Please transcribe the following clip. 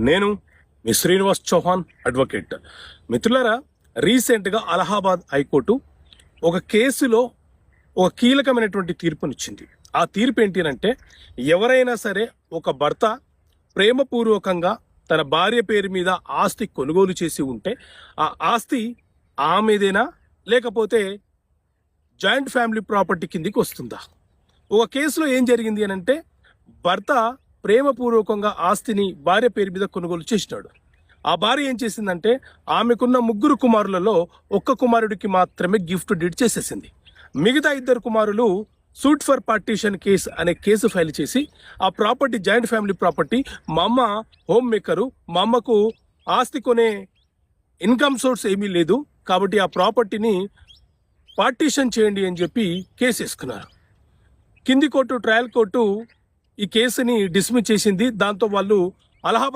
నేను మీ శ్రీనివాస్ చౌహాన్ అడ్వకేట్. మిత్రులారా, రీసెంట్గా అలహాబాద్ హైకోర్టు ఒక కేసులో ఒక కీలకమైనటువంటి తీర్పునిచ్చింది. ఆ తీర్పు ఏంటి అంటే, ఎవరైనా సరే ఒక భర్త ప్రేమపూర్వకంగా తన భార్య పేరు మీద ఆస్తి కొనుగోలు చేసి ఉంటే ఆ ఆస్తి ఆమెదేనా లేకపోతే జాయింట్ ఫ్యామిలీ ప్రాపర్టీ కిందికి వస్తుందా? ఒక కేసులో ఏం జరిగింది అని అంటే, భర్త ప్రేమపూర్వకంగా ఆస్తిని భార్య పేరు మీద కొనుగోలు చేసినాడు. ఆ భార్య ఏం చేసిందంటే, ఆమెకున్న 3 కుమారులలో ఒక్క కుమారుడికి మాత్రమే గిఫ్ట్ డీడ్ చేసేసింది. మిగతా 2 కుమారులు సూట్ ఫర్ పార్టీషన్ కేసు అనే కేసు ఫైల్ చేసి, ఆ ప్రాపర్టీ జాయింట్ ఫ్యామిలీ ప్రాపర్టీ, మా అమ్మ హోమ్ మేకరు, మా అమ్మకు ఆస్తి కొనే ఇన్కమ్ సోర్స్ ఏమీ లేదు కాబట్టి ఆ ప్రాపర్టీని పార్టీషన్ చేయండి అని చెప్పి కేసు వేసుకున్నారు. కింది కోర్టు, ట్రయల్ కోర్టు ఈ కేసుని డిస్మిస్ చేసింది. దాంతో వాళ్ళు అలహాబాద్